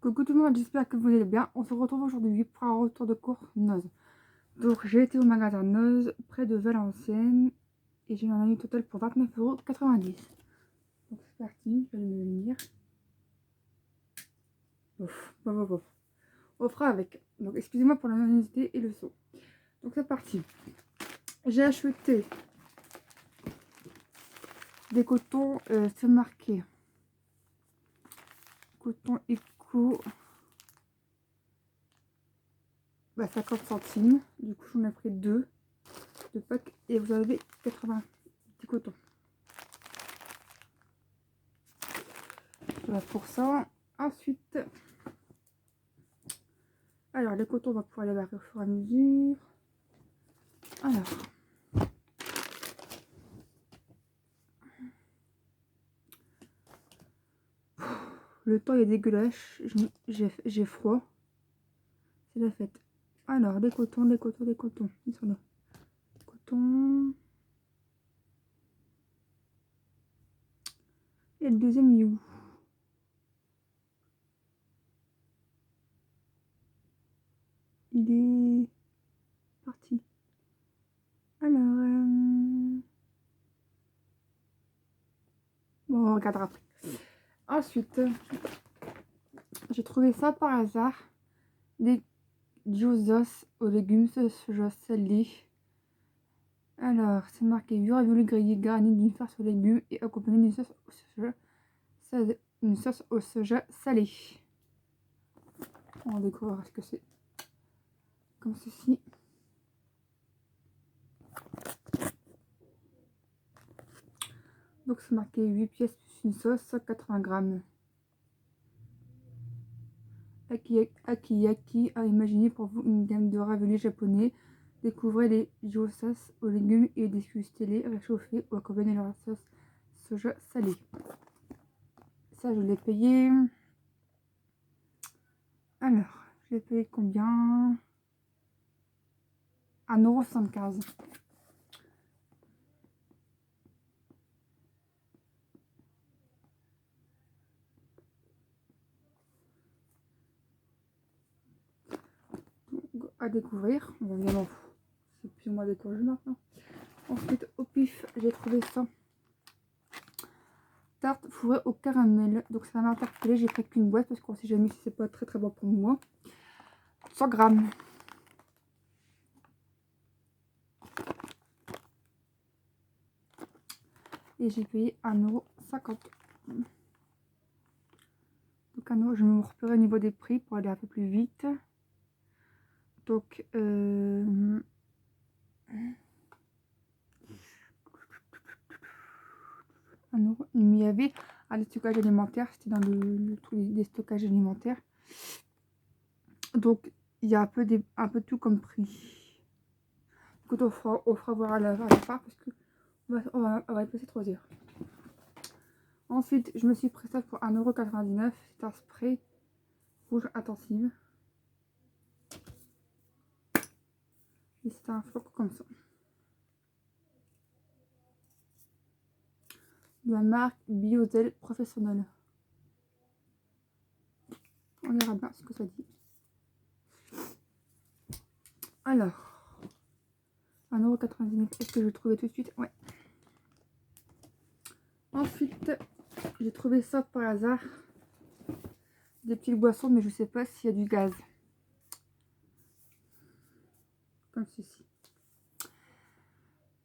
Coucou tout le monde, j'espère que vous allez bien. On se retrouve aujourd'hui pour un retour de cours Noz. Donc j'ai été au magasin Noz près de Valenciennes et j'ai eu un annuel total pour 29,90 €. Donc c'est parti, je vais me lire. On fera avec. Donc excusez-moi pour l'anonymité et le son. Donc c'est parti. J'ai acheté des cotons, c'est marqué coton éco. 50 centimes. Du coup j'en ai pris deux packs et vous avez 80 petits cotons. Voilà pour ça. Ensuite, alors les cotons, on va pouvoir les barrer au fur et à mesure. Alors, le temps est dégueulasse, j'ai froid. C'est la fête. Alors, des cotons, des cotons, des cotons. Ils sont là. Coton. Et le deuxième, il est où? Il est parti. Alors, bon, on regardera après. Ensuite, j'ai trouvé ça par hasard. Des gyozas aux légumes soja salés. Alors, c'est marqué ravioli grillé garni d'une farce aux légumes et accompagné d'une sauce au soja salée. On va découvrir ce que c'est. Comme ceci. Donc c'est marqué 8 pièces plus une sauce, 180 grammes. Akiyaki a imaginé pour vous une gamme de raviolis japonais. Découvrez les gyozas aux légumes et dégustez-les réchauffés ou accompagnés de leur sauce soja salée. Ça, je l'ai payé. Alors, je l'ai payé combien? 1,75 €. À découvrir. Bon, évidemment, c'est plus ou moins découvert maintenant. Ensuite, au pif, j'ai trouvé ça. Tarte fourrée au caramel. Donc ça m'a interpellé. J'ai pris qu'une boîte parce qu'on sait jamais si c'est pas très très bon pour moi. 100 grammes. Et j'ai payé 1,50 €. Donc 1 €, je vais me repérer au niveau des prix pour aller un peu plus vite. Donc 1 €. Il y avait un stockage alimentaire. C'était dans le truc des stockages alimentaires. Donc il y a un peu tout comme prix. Écoute, on fera voir à la fin parce que on va y passer 3 heures. Ensuite, je me suis pris ça pour 1,99 €. C'est un spray rouge intensive. Et c'est un flocon comme ça. De la marque Biozel Professionnel. On verra bien ce que ça dit. Alors, 1,99 €. Est-ce que je le trouvais tout de suite? Ouais. Ensuite, j'ai trouvé ça par hasard. Des petites boissons, mais je sais pas s'il y a du gaz. Comme ceci.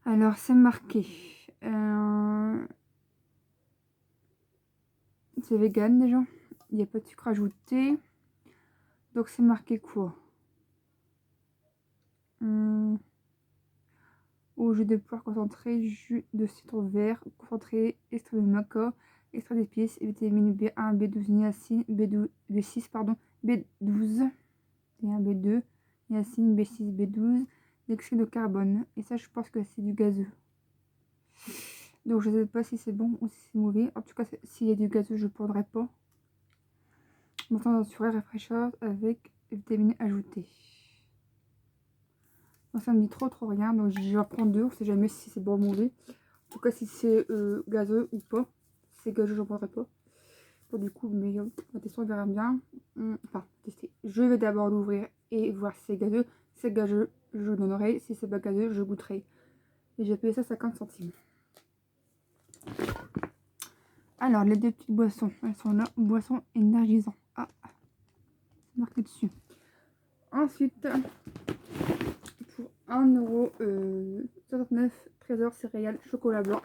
Alors, c'est marqué. C'est vegan déjà. Il n'y a pas de sucre ajouté. Donc, c'est marqué quoi? Au jus de poire concentré, jus de citron vert concentré, extrait de maca, extrait d'épices, vitamine B1, B12, niacine, B6, pardon, B12, B1, B2, niacine, B6, B12, dioxyde de carbone. Et ça, je pense que c'est du gazeux. Donc, je ne sais pas si c'est bon ou si c'est mauvais. En tout cas, s'il y a du gazeux, je ne prendrai pas. Montant naturel rafraîcheur avec vitamines ajoutées. Donc, ça me dit trop rien. Donc, je vais prendre deux. On ne sait jamais si c'est bon ou mauvais. En tout cas, si c'est gazeux ou pas. Si c'est gazeux, j'en prendrai pas. Bon, du coup, mais la question, on verra bien. enfin, tester. Je vais d'abord l'ouvrir et voir si c'est gazeux. Si c'est gazeux, je donnerai. Si c'est pas gazeux, je goûterai. Et j'ai payé ça 50 centimes. Alors, les deux petites boissons, elles sont là. Boissons énergisantes. Ah, c'est marqué dessus. Ensuite, pour 1,69€, Trésor céréales chocolat blanc.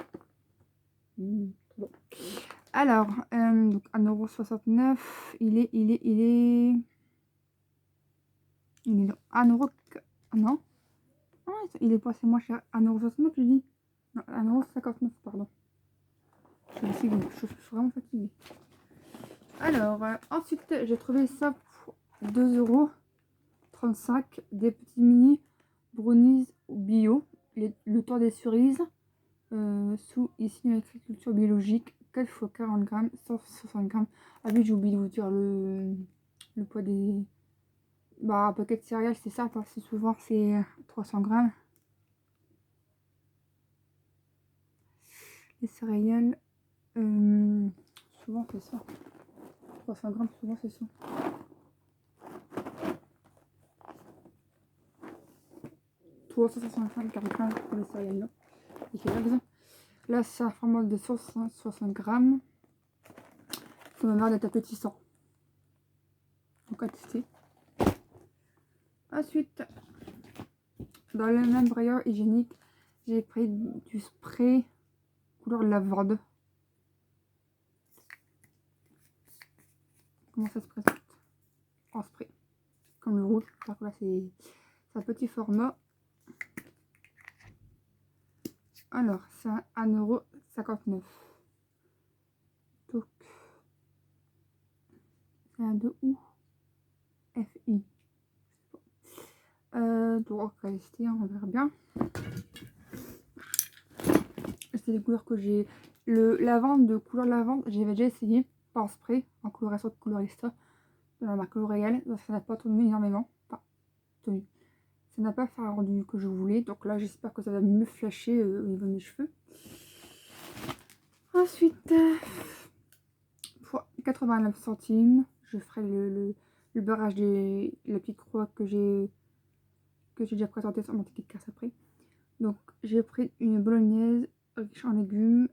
Bon. Alors, donc 1,69€, il est 1€. Non. Ah, il est passé moins cher. 1,69€, je dis. Non, 1,59€, pardon. Je suis vraiment fatiguée. Alors, ensuite, j'ai trouvé ça pour 2,35€. Des petits mini brownies bio. Le temps des cerises. Sous ici une agriculture biologique. 4 fois 40 grammes, 160 grammes. Ah oui, j'ai oublié de vous dire le poids des... Bah, un paquet de céréales, c'est ça, parce que souvent c'est 300 grammes. Les céréales, souvent c'est ça. 300 grammes, souvent c'est ça. Toi, 165 grammes pour les céréales, là. Et quel exemple. Là, c'est un format de 60 grammes. Ça m'a l'air d'être appétissant. Donc à tester. Ensuite, dans le même rayon hygiénique, j'ai pris du spray couleur lavande. Comment ça se présente en spray, comme le rouge. Par contre, là, c'est un petit format. Alors, c'est 1,59€. Donc, c'est un de où FI. Donc, on va tester, on verra bien. C'est des couleurs que j'ai. Le lavande de couleur lavande, j'avais déjà essayé par spray en coloration de Colorista de la marque L'Oréal. Ça n'a pas tenu énormément. Enfin, tenu. Ça n'a pas fait un rendu que je voulais. Donc là, j'espère que ça va mieux flasher au niveau de mes cheveux. Ensuite, pour 89 centimes, je ferai le barrage de la petite croix que j'ai déjà présenté sur mon ticket de casse après. Donc, j'ai pris une bolognaise riche en légumes,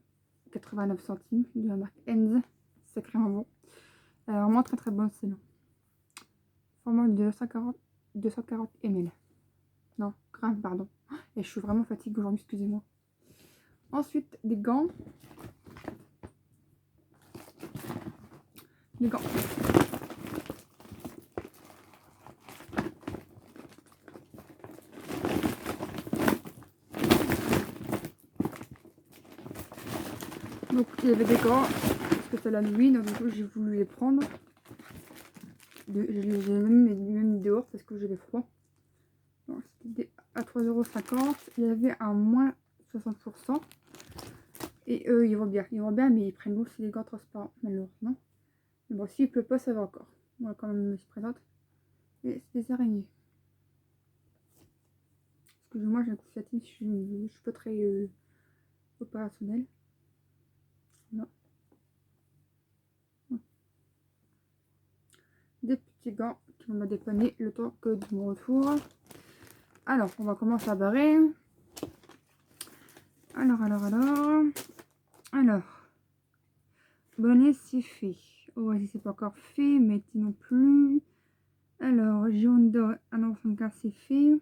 89 centimes, de la marque Enz. Sacrément bon. Vraiment très très bon, c'est long. Format de 240 ml. Non, grammes, pardon. Et je suis vraiment fatiguée aujourd'hui, excusez-moi. Ensuite, des gants. Des gants. Donc, il y avait des gants, parce que c'est la nuit, donc du coup, j'ai voulu les prendre. Je les ai même mis dehors parce que j'avais froid. C'était à 3,50€. Il y avait un moins 60%. Et eux, ils vont bien, mais ils prennent l'eau, c'est des gants transparents, malheureusement. Mais bon, s'il pleut pas, ça va encore. Moi, quand même, je présente. Et c'est des araignées. Excusez-moi, j'ai un coup de fatigue, je suis pas très opérationnelle. Non. Des petits gants qui vont me dépanner le temps que de mon retour. Alors, on va commencer à barrer. Alors. Bolognaise, c'est fait. Oasis, c'est pas encore fait. Métis non plus. Alors, Gironde, 1,75€, c'est fait.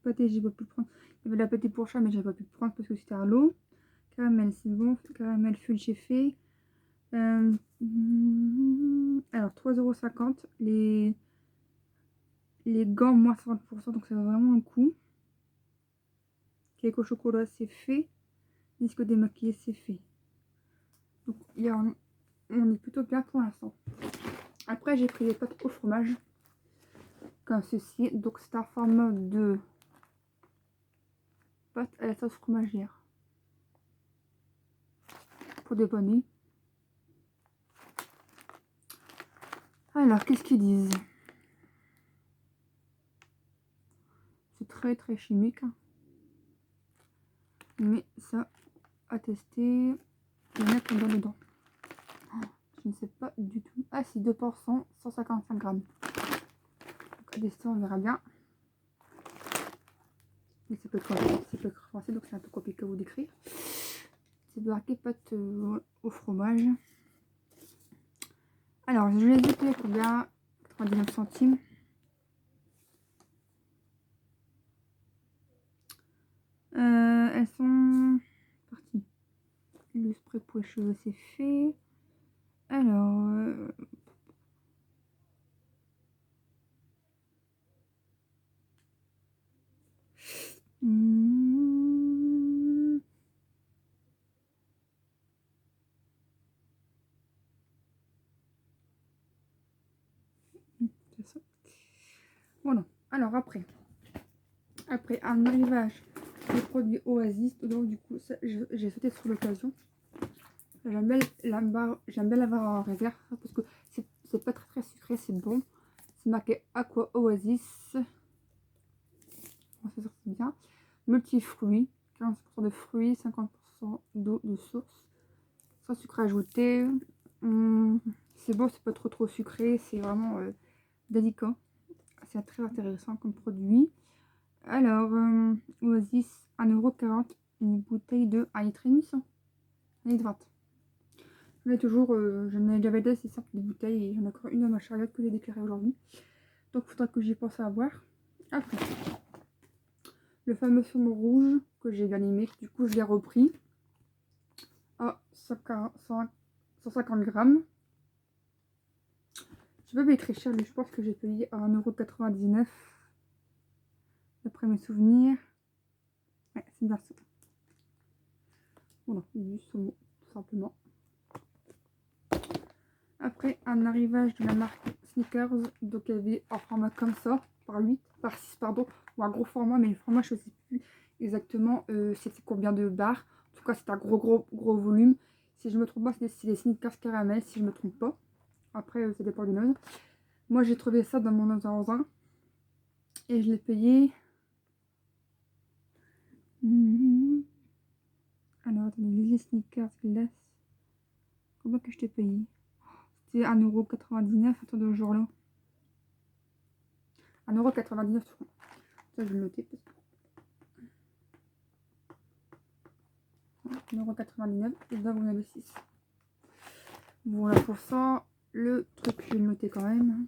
Pâté, j'ai pas pu le prendre. Il y avait la pâté pour chat, mais j'ai pas pu le prendre parce que c'était à l'eau. Caramel, c'est bon. Caramel full, j'ai fait. Alors, 3,50€. Les gants, moins 50%, donc ça va vraiment un coup. Cake au chocolat, c'est fait. Disque démaquillé, c'est fait. Donc, on est plutôt bien pour l'instant. Après, j'ai pris des pâtes au fromage. Comme ceci. Donc, c'est un format de pâte à la sauce fromagère. Pour dépanner. Alors, qu'est-ce qu'ils disent? C'est très très chimique. Mais ça, à tester. Il y en a combien dedans? Je ne sais pas du tout. Ah si, 2%, 155 grammes. Donc à destin, on verra bien. Mais c'est peut être français, donc c'est un peu compliqué à vous décrire. C'est marqué pâte au fromage. Alors, je les ai payées combien? 99 centimes. Elles sont parties. Le spray pour les cheveux, c'est fait. Alors, c'est ça. Voilà. Alors après un arrivage des produits Oasis, donc du coup, j'ai sauté sur l'occasion. J'aime bien l'avoir en réserve parce que c'est pas très sucré, c'est bon. C'est marqué Aqua Oasis. On s'en sort bien. Multifruits, 15% de fruits, 50% d'eau de source, sans sucre ajouté. C'est bon, c'est pas trop sucré, c'est vraiment délicat. C'est très intéressant comme produit. Alors, Oasis, 1,40 €, une bouteille de 1,5 litre, 1,20 litre. J'en ai toujours, j'en ai déjà deux, c'est simple, des bouteilles, et j'en ai encore une dans ma charlotte que j'ai déclarée aujourd'hui. Donc, il faudra que j'y pense à avoir. Après, le fameux saumon rouge que j'ai bien aimé, du coup, je l'ai repris à 150 grammes. Je pas payé très cher, mais je pense que j'ai payé à 1,99 €. D'après mes souvenirs. Ouais, c'est bien ça. Voilà, du saumon, tout simplement. Après, un arrivage de la marque Snickers. Donc, il y avait un format comme ça, par 6, pardon, ou un gros format, mais le format, je ne sais plus exactement c'était combien de barres. En tout cas, c'est un gros volume. Si je me trompe pas, c'est des Snickers caramel, si je me trompe pas. Après, ça dépend du nose. Moi, j'ai trouvé ça dans mon magasin et je l'ai payé. Alors, attendez, les Snickers glace. Combien que je t'ai payé? C'était 1,99 €. Attendez, au jour-là. 1,99 €. Ça, je vais le noter. 1,99 € et là, vous en avez 6. Voilà pour ça. Le truc, je vais le noter quand même.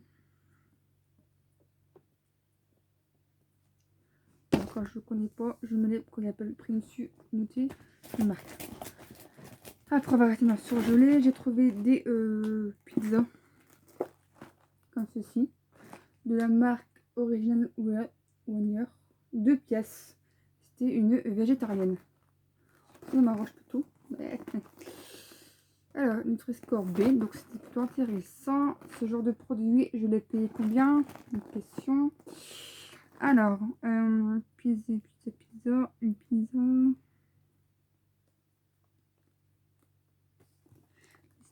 Quand je ne connais pas, je me l'ai, quand il n'y a pas le prix dessus, noté, je marque. Après avoir été dans le surgelé, j'ai trouvé des pizzas comme ceci, de la marque Original Wonder, 2 pièces. C'était une végétarienne. On m'arrange plutôt. Alors, Nutri-Score B, donc c'était plutôt intéressant. Ce genre de produit, je l'ai payé combien? Une question. Alors, pizza, une pizza.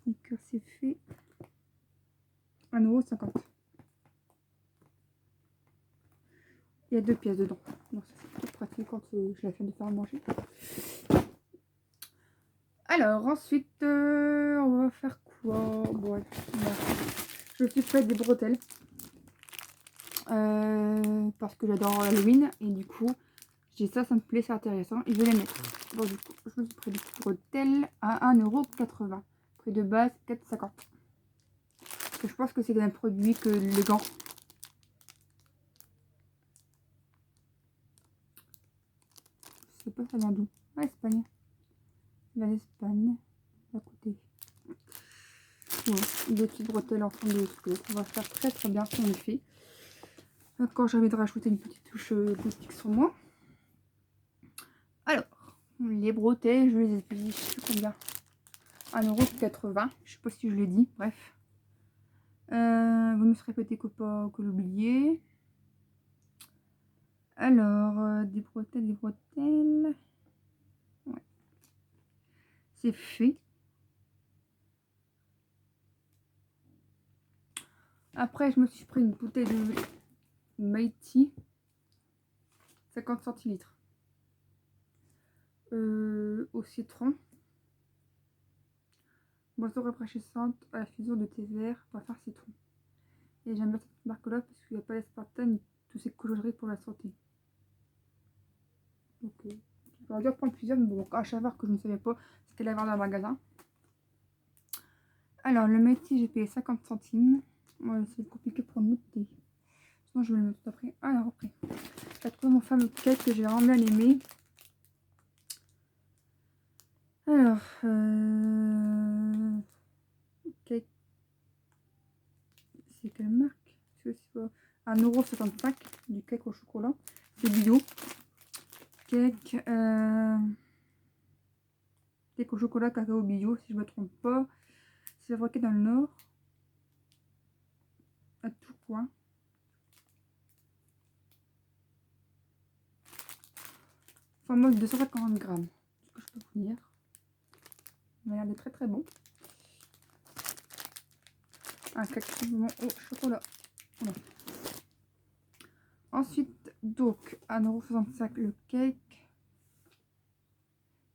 Sneaker, c'est fait. 1,50 €. Il y a 2 pièces dedans. Donc ça c'est plutôt pratique quand je la fais de faire à manger. Alors ensuite, on va faire quoi? Bon, je me suis fait des bretelles. Parce que j'adore Halloween. Et du coup, j'ai ça me plaît, c'est intéressant. Et je vais les mettre. Bon, du coup, je me suis pris des petites bretelles à 1,80 €. Prix de base, 4,50 €. Parce que je pense que c'est le même produit que les gants. Je sais pas, ça vient d'où? Ouais, Espagne. L'Espagne. À côté. Voilà, des petites bretelles en forme de squelette. On va faire très bien son effet. Quand j'ai envie de rajouter une petite touche boutique sur moi. Alors, les bretelles, je les ai payées, je sais plus combien. 1,80 €. Je sais pas si je l'ai dit, bref. Vous me serez répéter que l'oublier. Alors, des bretelles. Ouais. C'est fait. Après, je me suis pris une bouteille de Mighty, 50 centilitres. Au citron. Boisson rafraîchissante à la fusion de thé vert, parfum citron. Et j'aime bien cette marque-là parce qu'il n'y a pas d'aspartame, tous ces coloris pour la santé. Donc, j'aurais dû en prendre plusieurs, mais bon, à savoir que je ne savais pas ce qu'elle avait dans le magasin. Alors, le métier, j'ai payé 50 centimes. Ouais, c'est compliqué pour noter. Sinon, je vais le mettre après. Alors, après, j'ai trouvé mon fameux cake que j'ai vraiment bien aimé. Alors, cake, c'est quelle marque? C'est 1,65 € du cake au chocolat. C'est bio. Cake, cake au chocolat cacao bio, si je ne me trompe pas. C'est fabriqué dans le Nord. À Tourcoing. Format de 250 grammes. Ce que je peux vous dire. Il a l'air d'être très très bon. Un cake au chocolat. Voilà. Ensuite, donc, 1,65 € le cake.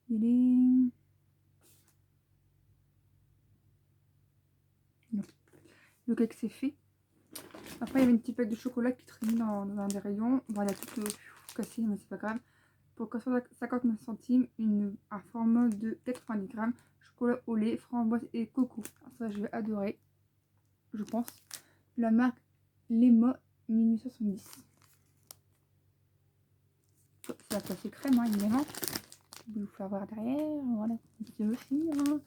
Il est... Non. Le cake c'est fait. Après, il y avait une petite plaque de chocolat qui traînait dans un des rayons. Voilà, tout cassé, mais c'est pas grave. Pour 59 centimes, un format de 90 grammes. Chocolat au lait, framboise et coco. Alors ça, je vais adorer, je pense. La marque Lema 1870. C'est la tasse crème, hein, évidemment. Je vais vous faire voir derrière. Voilà, c'est aussi. Hein.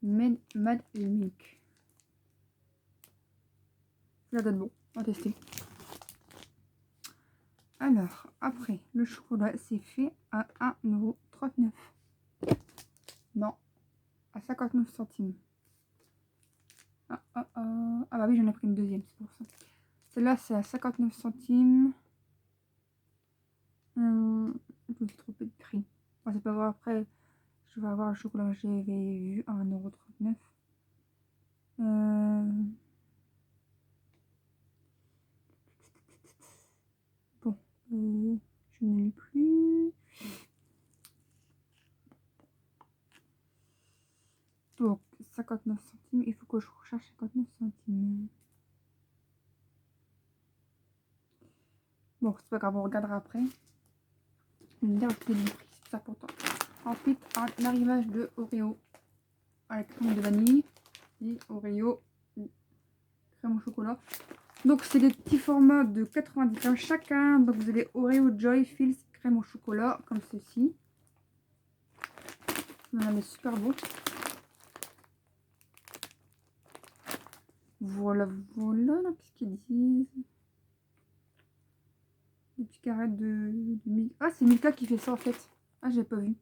Mad Milk. Ça donne bon, on va tester. Alors, après, le chocolat, c'est fait à 1,39 €. Non, à 59 centimes. Ah bah oui, j'en ai pris une deuxième, c'est pour ça. Celle-là, c'est à 59 centimes. Je me suis trompée de prix. Bon, c'est pas grave, après, je vais avoir le chocolat que j'avais vu à 1,39 €. Bon, je ne l'ai plus. Donc, 59 centimes, il faut que je recherche 59 centimes. Bon, c'est pas grave, on regardera après. Je vais me dire que le prix, c'est important. Ensuite, un arrivage de Oreo à la crème de vanille. Et Oreo, crème au chocolat. Donc, c'est des petits formats de 90 grammes chacun. Donc, vous avez Oreo Joy Fills crème au chocolat, comme ceci. Voilà, mais super beau. Voilà, voilà, qu'est-ce qu'ils disent? Des petits carrés de Ah, c'est Milka qui fait ça en fait. Ah, j'ai pas vu.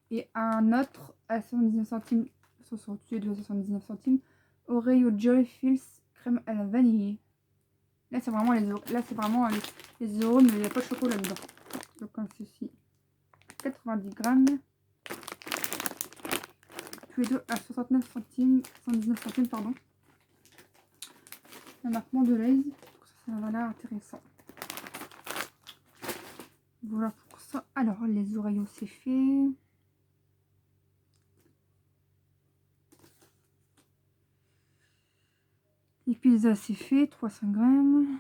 Et un autre à 79 centimes, 79 centimes, Oreo Joy Fills crème à la vanille. Là, c'est vraiment les euros. Là, c'est vraiment les euros, mais il n'y a pas de chocolat dedans. Donc, comme ceci, 90 grammes. Tous les deux à 69 centimes, 119 centimes, pardon. La marque Mondelez. Ça va l'air intéressant. Voilà pour ça. Alors, les Oreos, c'est fait. Les pizzas, c'est fait. 300 grammes.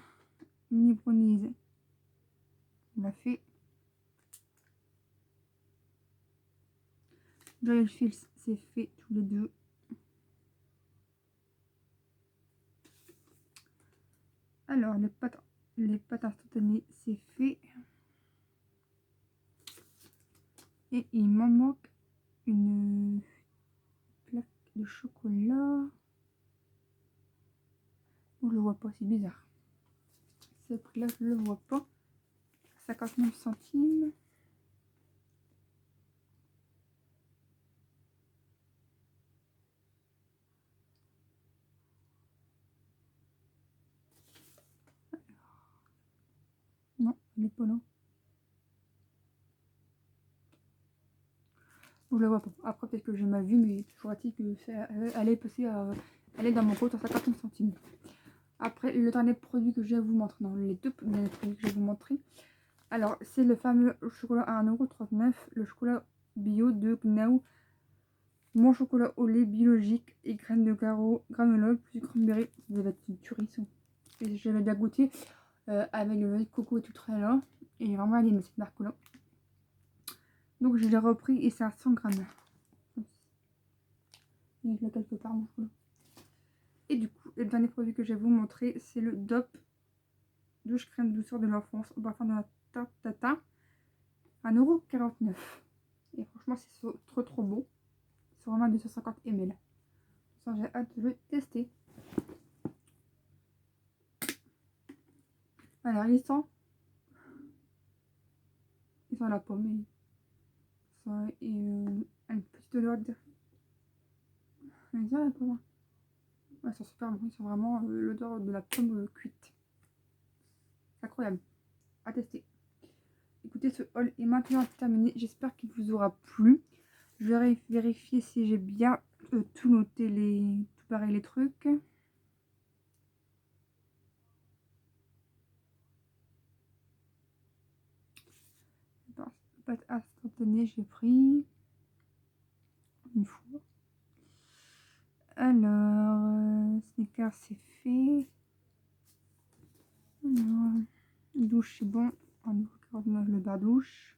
Mini brownies, on l'a fait. Joyeux Fills, c'est fait tous les deux. Alors, les pâtes instantanées, c'est fait. Et il m'en manque une plaque de chocolat. Oh, je le vois pas, c'est bizarre. Ce prix-là, je le vois pas. 59 centimes. Non, il n'est pas là. Je la vois pas. Après, peut-être que j'ai mal vu, mais toujours est-il que elle est passée à. Elle est dans mon compte à 59 centimes. Après, le dernier produit que je vais vous montrer, non, les deux derniers produits que je vais vous montrer. Alors, c'est le fameux chocolat à 1,39 €, le chocolat bio de Gnaw Mon chocolat au lait biologique et graines de carreau, granola plus cranberry. Ça va être une tuerie ça. Et j'avais déjà goûté avec le lait de coco et tout très là. Et j'ai vraiment aimé cette marque-là. Donc je l'ai repris et c'est à 100 grammes. Il est là quelque part mon chocolat. Et du coup, le dernier produit que je vais vous montrer, c'est le DOP douche crème douceur de l'enfance au parfum de la tarte tatin. 1,49 €. Et franchement, c'est trop beau. C'est vraiment 250 ml. Ça, j'ai hâte de le tester. Alors, il sent la pomme. Et ça et une petite odeur de. On dirait la pomme. Ouais, c'est super bon. Ils sont vraiment l'odeur de la pomme cuite. C'est incroyable. À tester. Écoutez, ce haul est maintenant terminé. J'espère qu'il vous aura plu. Je vais vérifier si j'ai bien tout noté, tout pareil les trucs. Pâte instantanée, j'ai pris une fois. Alors, Snickers, c'est fait. Alors, douche, c'est bon. 1,49 € le bar douche.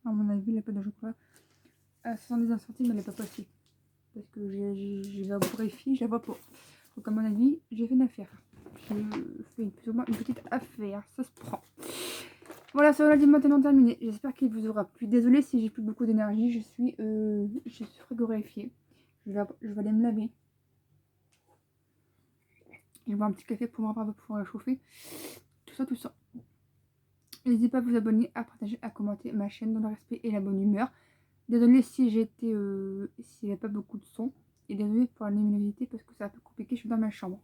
À mon avis, la pâte de chocolat à 79 centimes, elle n'est pas passée. Parce que j'ai la vérifié, je la vois pas. Donc, à mon avis, j'ai fait une affaire. Je fais plus ou moins une petite affaire. Ça se prend. Voilà, ça l'a dit maintenant terminé. J'espère qu'il vous aura plu. Désolée si j'ai plus beaucoup d'énergie. Je suis frigorifiée. Je vais aller me laver. Je bois un petit café pour pouvoir réchauffer. Tout ça. N'hésitez pas à vous abonner, à partager, à commenter ma chaîne dans le respect et la bonne humeur. Désolée si s'il n'y a pas beaucoup de son. Et désolée pour la luminosité parce que c'est un peu compliqué. Je suis dans ma chambre.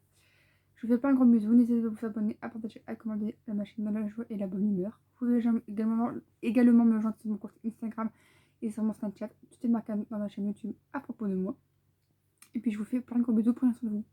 Je vous fais plein de gros bisous. N'hésitez pas à vous abonner, à partager, à commenter ma chaîne dans la joie et la bonne humeur. Vous pouvez également me rejoindre sur mon compte Instagram et sur mon Snapchat. Tout est marqué dans ma chaîne YouTube à propos de moi. Et puis je vous fais plein de gros bisous. Prenez soin de vous.